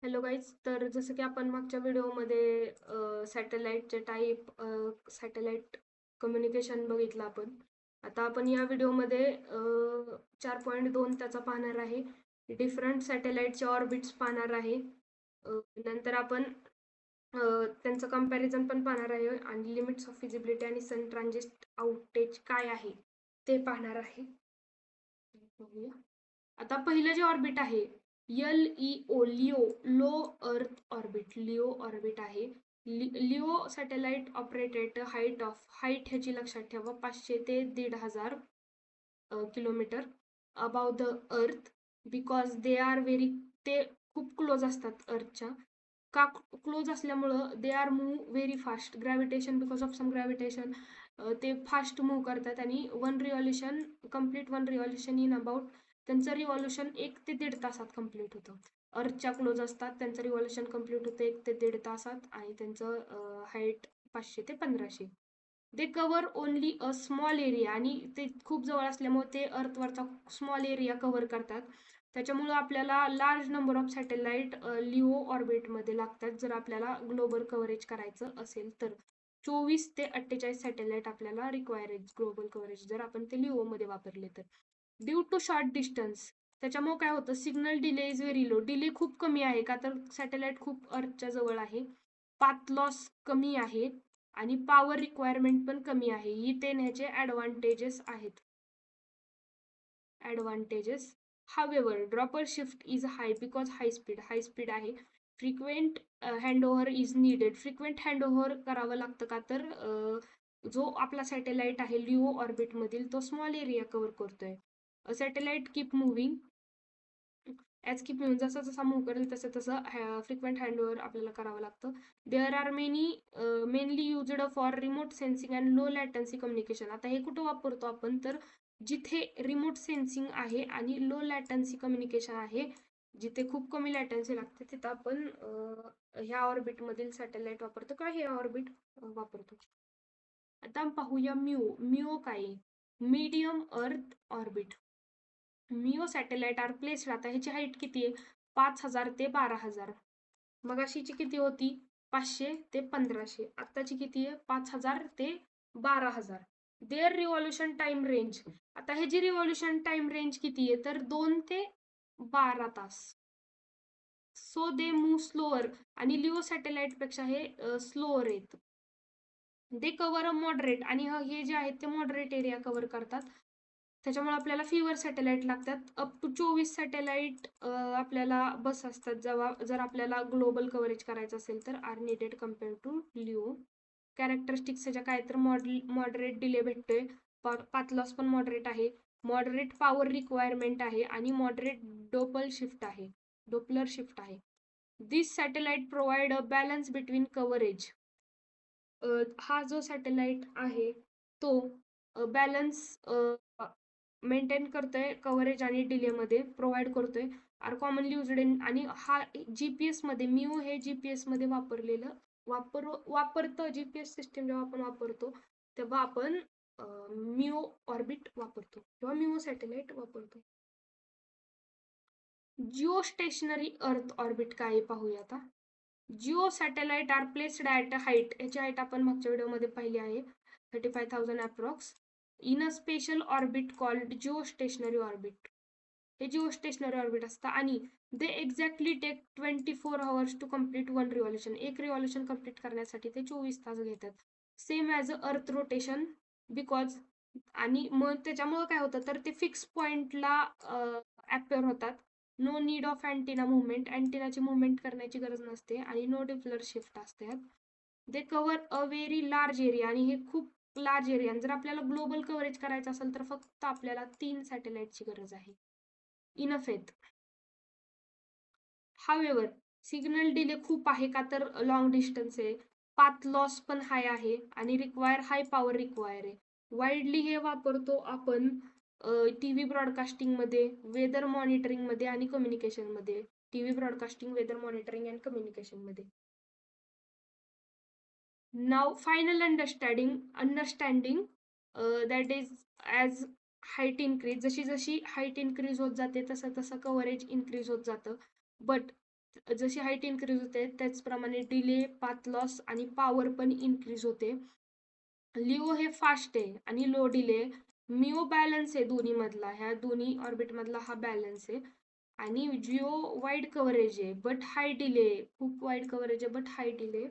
Hello guys. तर जसं की आपण मागच्या व्हिडिओमध्ये सॅटेलाइटचे टाईप, सॅटेलाइट कम्युनिकेशन बघितलं आपण. आता आपण या व्हिडिओमध्ये 4.2 त्याचा पाहणार आहे. डिफरंट सॅटेलाइटचे ऑर्बिट्स पाहणार आहे. नंतर आपण त्यांचं कंपॅरिझन पण पाहणार आहे आणि लिमिट्स ऑफ फिजिबिलिटी आणि सन ट्रान्झिस्ट आउटेज काय आहे ते पाहणार आहे. बघूया. आता पहिलं जे ऑर्बिट आहे LEO, LEO, low Earth orbit, LEO orbit आहे. लिओ सॅटेलाइट ऑपरेटेड हाईट ह्याची लक्षात ठेवा 500 ते 1500 kilometre above the Earth, because they are very, ते खूप क्लोज असतात अर्थच्या. का क्लोज असल्यामुळं they are move very fast, gravitation, because of some gravitation ते फास्ट मूव्ह करतात. आणि complete one revolution in about, त्यांचं रिव्हॉल्युशन 1 ते 1.5 तासात कम्प्लीट होतं. अर्थच्या क्लोज असतात, त्यांचं रिव्हॉल्युशन कम्प्लीट होतं 1 ते 1.5 तासात आणि त्यांचं हाईट 500 ते 1500. They cover only a small area, आणि ते खूप जवळ असल्यामुळे ते अर्थवरचा स्मॉल एरिया कव्हर करतात. त्याच्यामुळं आपल्याला large number of satellite LEO ऑर्बिटमध्ये लागतात जर आपल्याला ग्लोबल कव्हरेज करायचं असेल तर. 24 ते 48 सॅटेलाइट आपल्याला रिक्वायर आहे ग्लोबल कव्हरेज जर आपण ते लिओमध्ये वापरले तर. ड्यू टू शॉर्ट डिस्टन्स, त्याच्यामुळे काय होतं, signal delay is very low. Delay खूप कमी आहे का तर सॅटेलाइट खूप अर्थच्या जवळ आहे. पाथ लॉस कमी आहे आणि पॉवर रिक्वायरमेंट पण कमी आहे. ही ते ह्याचे ॲडव्हान्टेजेस आहेत. Advantages. However, dropper shift is high because high speed आहे. Frequent handover is needed. Frequent handover करावं लागतं का तर जो आपला सॅटेलाइट आहे लिओ ऑर्बिट मधील तो स्मॉल एरिया कव्हर करतोय. Satellite keep moving as keep moving, जसं जसा मूव्ह करेल तसं तसं फ्रिक्वेंट हँडओव्हर आपल्याला करावं लागतं. There are mainly used for remote sensing and low latency communication. आता हे कुठं वापरतो आपण तर जिथे रिमोट सेन्सिंग आहे आणि लो लॅटन्सी कम्युनिकेशन आहे, जिथे खूप कमी लॅटन्सी लागते तिथं आपण ह्या ऑर्बिटमधील सॅटेलाइट वापरतो किंवा हे ऑर्बिट वापरतो. आता पाहूया मिओ काय, medium earth orbit. MEO satellite are placed, आता ह्याची हाईट किती आहे 5000 ते 12000. मग अशीची किती होती 500 ते 1500. आत्ताची किती आहे 5000 ते 12000. देअर रिव्हॉल्युशन टाइम रेंज, आता ह्याची रिव्हॉल्युशन टाइम रेंज किती आहे तर 2 ते 12 तास. सो दे मूव्ह स्लोअर, आणि लिओ सॅटेलाइट पेक्षा हे स्लोअर आहेत. दे कव्हर अ मॉडरेट, आणि हे जे आहेत ते मॉडरेट एरिया कव्हर करतात. त्याच्यामुळे आपल्याला फिवर सॅटेलाइट लागतात. अप टू 24 सॅटेलाइट आपल्याला बस असतात जेव्हा जर आपल्याला ग्लोबल कव्हरेज करायचं असेल तर are needed compare to LEO. Characteristics त्याच्या काय तर मॉडरेट डिले भेटतोय, पाथ लॉस पण मॉडरेट आहे, मॉडरेट पॉवर रिक्वायरमेंट आहे आणि मॉडरेट डोपलर शिफ्ट आहे. This satellite provide a balance between coverage. हा जो सॅटेलाइट आहे तो बॅलन्स मेंटेन करतोय कव्हरेज आणि डिलेमध्ये प्रोव्हाइड करतोय. आर कॉमनली युज्ड इन, आणि हा जीपीएस मध्ये, मिओ हे जीपीएस मध्ये वापरतं. जीपीएस सिस्टीम जेव्हा आपण वापरतो तेव्हा आपण मिओ ऑर्बिट वापरतो किंवा मिओ सॅटेलाइट वापरतो. जिओ स्टेशनरी अर्थ ऑर्बिट काय पाहूया आता. GEO satellite are placed at a height, याची हाईट आपण मागच्या व्हिडिओमध्ये पाहिली आहे 35,000 approx, in a special orbit called geostationary orbit. हे जिओ स्टेशनरी ऑर्बिट असतं आणि they exactly take 24 hours to complete one revolution. एक रिव्हॉल्युशन कम्प्लीट करण्यासाठी ते 24 तास घेतात. Same as a earth rotation, because, आणि मग त्याच्यामुळे काय होतं तर ते फिक्स पॉइंटला ॲपेअर होतात. No need of antenna movement, अँटिनाची मुवमेंट करण्याची गरज नसते आणि नो डिफ्लर शिफ्ट असते. They cover a very large area, आणि हे खूप लार्ज एरिया. जर आपल्याला ग्लोबल कव्हरेज करायचं असेल तर फक्त आपल्याला 3 सॅटेलाइटची गरज आहे. इनफ आहेत. हावेवर, सिग्नल डिले खूप आहे का तर लॉंग डिस्टन्स आहे, पाथ लॉस पण हाय आहे आणि हाय पॉवर रिक्वायर आहे. वाईडली हे वापरतो आपण टीव्ही ब्रॉडकास्टिंग मध्ये, वेदर मॉनिटरिंग मध्ये आणि कम्युनिकेशन मध्ये. TV broadcasting, weather monitoring and communication मध्ये. Now final understanding that is as height increase, जशी जशी हाईट इन्क्रीज होत जाते तसं तसं कव्हरेज इन्क्रीज होत जातं. बट जशी हाईट इन्क्रीज होते त्याचप्रमाणे डिले, पाथ लॉस आणि पॉवर पण इन्क्रीज होते. लिओ हे फास्ट आहे आणि लो डिले. मिओ बॅलन्स आहे दोन्ही मधला, ह्या दोन्ही ऑर्बिट मधला हा बॅलन्स आहे. आणि जिओ वाईड कव्हरेज आहे बट हाय डिले, खूप वाईड कव्हरेज आहे but high delay.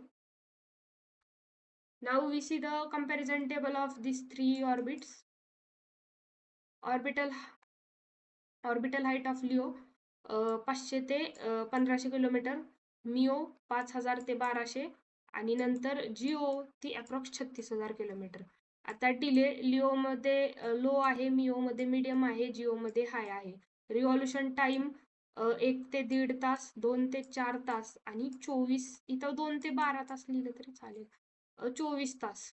Now we see the comparison table of these three orbits. Orbital height of Leo 500 ते 1500 किलोमीटर, मिओ 5000 ते 1200 आणि नंतर जिओ ती अप्रॉक्स 36,000 किलोमीटर. आता डिले लिओ मध्ये लो आहे, मिओ मध्ये मीडियम आहे, जिओ मध्ये हाय आहे. रिव्हॉल्युशन टाइम 1 ते 1.5 तास, 2 ते 4 तास आणि 24, इथं 2 ते 12 तास लिहिलं तरी चालेल, 24 तास.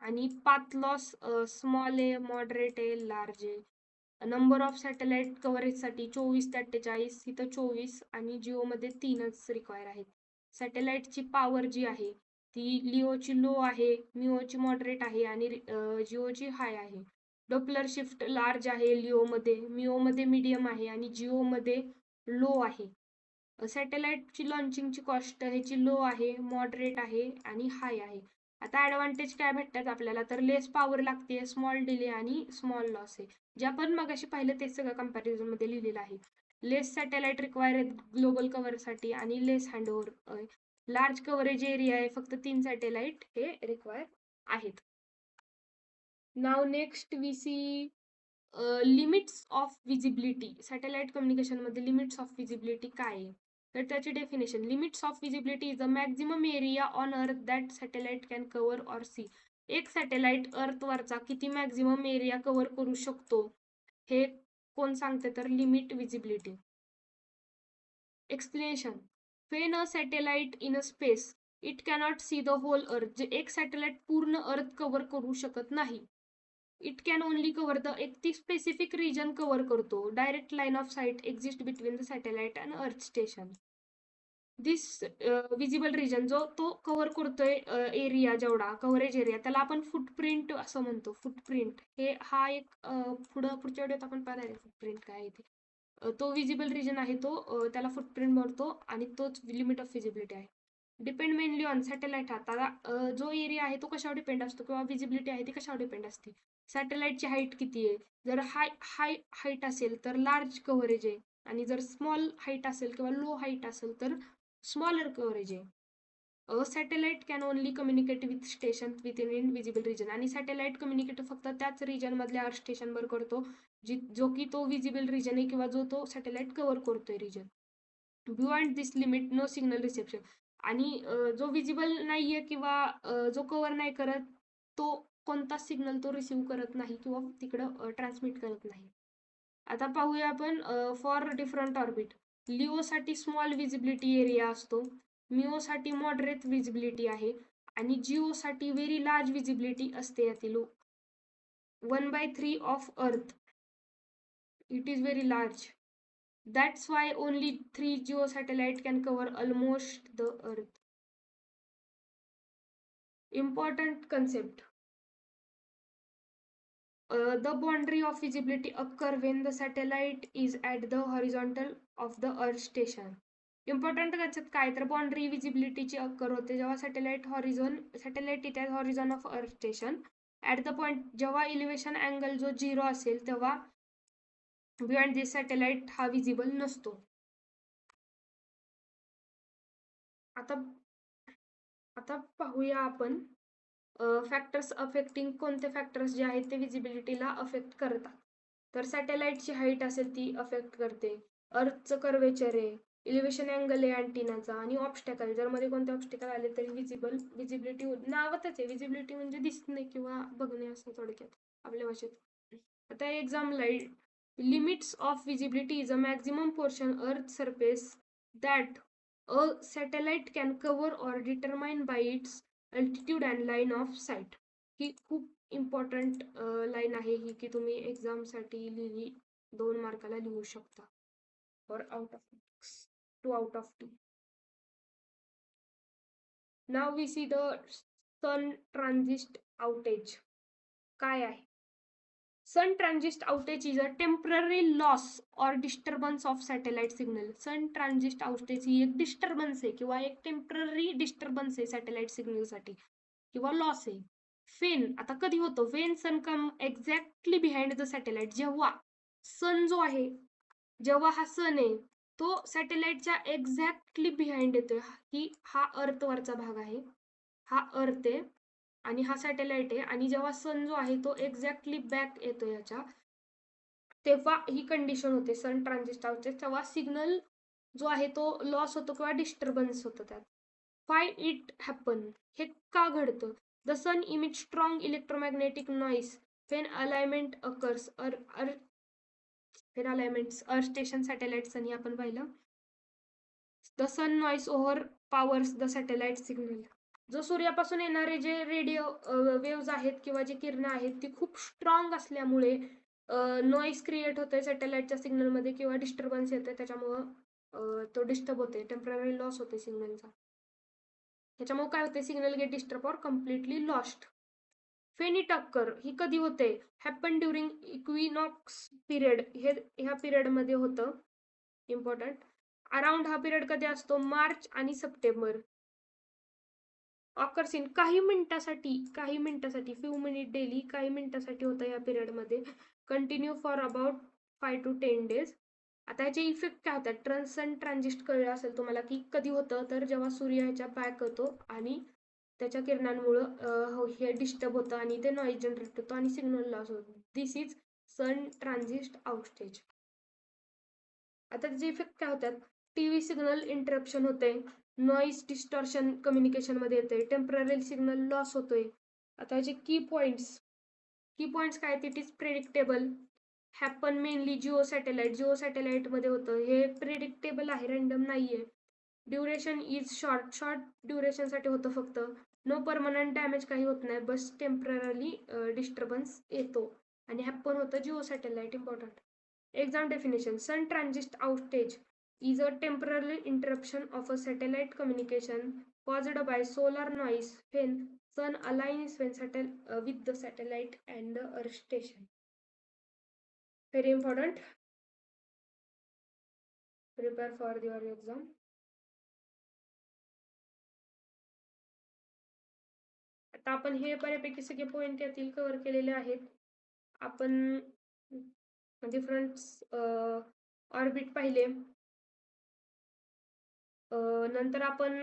आणि पाथ लॉस स्मॉल आहे, मॉडरेट आहे, लार्ज आहे. नंबर ऑफ सॅटेलाइट कव्हरेजसाठी 24 ते 48, इथं 24 आणि जिओ मध्ये 3च रिक्वायर आहेत. सॅटेलाइटची पॉवर जी आहे ती लिओची लो आहे, मिओची मॉडरेट आहे आणि जिओची हाय आहे. डोपलर शिफ्ट लार्ज आहे लिओ मध्ये, मिओ मध्ये मीडियम आहे आणि जिओ मध्ये लो आहे. सॅटेलाइटची लॉन्चिंगची कॉस्ट ह्याची लो आहे, मॉडरेट आहे आणि हाय आहे. आता ऍडव्हान्टेज काय भेटतात आपल्याला, तर लेस पॉवर लागते, स्मॉल डिले आणि स्मॉल लॉस आहे, जे आपण मगाशी पाहिलं तेच सगळं कंपॅरिझन मध्ये लिहिलेलं आहे. लेस सॅटेलाइट रिक्वायर आहेत ग्लोबल कव्हरसाठी आणि less handover. Large coverage area आहे, फक्त 3 सॅटेलाइट हे रिक्वायर आहेत. Now next we see limits of visibility. Satellite communication मध्ये लिमिट्स ऑफ विजिबिलिटी काय आहे, तर त्याची definition, limits of visibility is the maximum area on earth that satellite can cover or see. एक सॅटेलाइट अर्थवरचा किती मॅक्झिमम एरिया कव्हर करू शकतो हे कोण सांगते, तर limit visibility. Explanation, when a satellite in a space it cannot see the whole earth. जे एक सॅटेलाइट पूर्ण अर्थ कव्हर करू शकत नाही, it can only cover the, एक ती स्पेसिफिक रिजन कव्हर करतो. Direct line of sight exist between the satellite and Earth station. This visible region जो तो कव्हर करतोय एरिया, जेवढा कव्हरेज एरिया, त्याला आपण फुटप्रिंट असं म्हणतो. फुटप्रिंट हे हा एक पुढच्या व्हिडिओत आपण पाहणार आहे फुटप्रिंट काय आहे ते. तो विजिबल रिजन आहे, तो त्याला फुटप्रिंट म्हणतो आणि तोच लिमिट ऑफ विजिबिलिटी आहे. Depend mainly on satellite. आता जो एरिया आहे तो कशावर डिपेंड असतो किंवा विजिबिलिटी आहे ती कशावर डिपेंड असते, सॅटेलाइटची हाईट किती आहे. जर हाय हाईट असेल तर लार्ज कव्हरेज आहे आणि जर स्मॉल हाईट असेल किंवा लो हाईट असेल तर स्मॉलर कव्हरेज आहे. Satellite can only communicate with station within visible region. आणि सॅटेलाइट कम्युनिकेट फक्त त्याच रिजन मधल्या अर्थ स्टेशन वर करतो जो की तो विजिबल रिजन आहे किंवा जो तो सॅटेलाइट कव्हर करतोय रिजन. बियॉन्ड दिस लिमिट नो सिग्नल रिसेप्शन. आणि जो विजिबल नाहीये किंवा जो कव्हर नाही करत तो कोणता सिग्नल तो रिसीव्ह करत नाही किंवा तिकडं ट्रान्समिट करत नाही. आता पाहूया आपण फॉर डिफरंट ऑर्बिट. लिओ साठी स्मॉल विजिबिलिटी एरिया असतो, मिओ साठी मॉडरेट विजिबिलिटी आहे आणि जिओ साठी व्हेरी लार्ज विजिबिलिटी असते. यातील 1/3 of earth, it is very large. That's why only 3 geo satellite can cover almost the earth. Important concept. The boundary of visibility occur when the satellite is at the horizontal of the earth station. Important concept काय, तर boundary विजिबिलिटीची अक्कर होते जेव्हा satellite इथे horizon of earth station at the point, जेव्हा elevation angle जो 0 असेल तेव्हा बियॉन्ड दिस सॅटेलाइट हा विजिबल नसतो. आता पाहूया आपण फॅक्टर्स अफेक्टिंग, कोणते फॅक्टर्स जे आहेत ते विजिबिलिटीला अफेक्ट करतात. तर सॅटेलाइटची हाईट असेल ती अफेक्ट करते, अर्थचं कर्वेचर आहे, इलिव्हेशन अँगल आहे अँटिनाचा आणि ऑब्स्टॅकल. जर मध्ये कोणते ऑब्स्टॅकल आले तरी विजिबिलिटी, नावातच आहे विजिबिलिटी म्हणजे दिसणे किंवा बघणे असं थोडक्यात आपल्या भाषेत. आता एक्झाम्पल आहे, limits of visibility is a maximum portion earth surface that a satellite can cover or determine by its altitude and line of sight. ही खूप इम्पॉर्टंट लाईन आहे ही, की तुम्ही एक्झामसाठी लिहिली, 2 मार्काला लिहू शकता for out of 2 out of 2. Now we see the sun transit outage काय आहे. Sun transit outage is a temporary loss or disturbance of satellite signal. Sun transit outage ही एक डिस्टर्बन्स आहे किंवा एक टेम्पररी डिस्टर्बन्स आहे सॅटेलाइट सिग्नलसाठी किंवा loss आहे. फेन आता कधी होतं, when sun come exactly behind the satellite, जेव्हा सन जो आहे, जेव्हा हा सन आहे तो सॅटेलाइटच्या एक्झॅक्टली बिहाइंड येतोय. हा अर्थवरचा भाग आहे, हा अर्थ आहे आणि हा सॅटेलाइट आहे, आणि जेव्हा सन जो आहे तो एक्झॅक्टली बॅक येतो याच्या, तेव्हा ही कंडिशन होते सन ट्रान्झिस्ट आउटेज. तेव्हा सिग्नल जो आहे तो लॉस होतो किंवा डिस्टर्बन्स होतं त्यात. वाय इट हॅपन, हे का घडतं? The sun emit strong electromagnetic noise when alignment occurs. Alignments Earth station satellites आणि आपण पाहिलं. The sun noise overpowers the satellite signal. जो सूर्यापासून येणारे जे रेडिओ वेव्ज आहेत किंवा जी किरणं आहेत ती खूप स्ट्रॉंग असल्यामुळे नॉईस क्रिएट होतोय सॅटेलाइटच्या सिग्नलमध्ये किंवा डिस्टर्बन्स येतोय, त्याच्यामुळं तो डिस्टर्ब होते, टेम्पररी लॉस होते सिग्नलचा. त्याच्यामुळे काय होते, सिग्नल गेट डिस्टर्ब और कम्प्लिटली लॉस्ट. फेनिट अक्कर ही कधी होते? Happen during equinox period. हे ह्या पिरियडमध्ये होतं, इम्पॉर्टंट. अराउंड हा पिरियड कधी असतो? मार्च आणि सप्टेंबर. ऑकर्स इन काही मिनिटासाठी फ्यू मिनिट डेली, काही मिनिटासाठी होतं या पिरियडमध्ये. Continue for about 5 to 10 days. आता याचे इफेक्ट काय होतात? सन ट्रान्झिस्ट कळलं असेल तुम्हाला की कधी होतं, तर जेव्हा सूर्य ह्याच्या बॅक होतो आणि त्याच्या किरणांमुळं हे डिस्टर्ब होतं आणि ते नॉईज जनरेट होतो आणि सिग्नल लॉस होतो. दिस इज सन ट्रान्झिस्ट आउटस्टेज. आता त्याचे इफेक्ट काय होतात? टीव्ही सिग्नल इंटरप्शन होते, नॉईज डिस्टॉर्शन कम्युनिकेशनमध्ये येते, टेम्पररी सिग्नल लॉस होतोय. आता याचे की पॉइंट्स काय? It is predictable, happen mainly GEO सॅटेलाइटमध्ये होतं, हे प्रेडिक्टेबल आहे, रँडम नाहीये. ड्युरेशन इज शॉर्ट ड्युरेशनसाठी होतं फक्त. नो परमनंट डॅमेज, काही होत नाही, बस टेम्पररी डिस्टर्बन्स येतो आणि हॅपन होतं Jio satellite. Important. Exam definition: Sun transit outage is a temporary interruption of a satellite communication caused by solar noise when sun aligns with the satellite and the earth station. Very important. Prepare for your exam. आता आपण हे बऱ्यापैकी सगळे point यातील cover केलेले आहेत. आपण different orbit पाहिले, नंतर आपण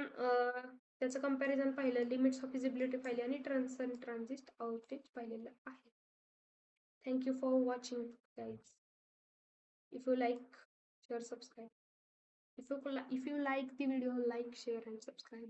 त्याचं कंपॅरिझन पाहिलं, लिमिट्स ऑफ विजिबिलिटी पाहिली आणि सन ट्रान्झिस्ट आउटेज पाहिलेलं आहे. Thank you for watching guys. If you like, share, subscribe. If you like the video, like, share and subscribe.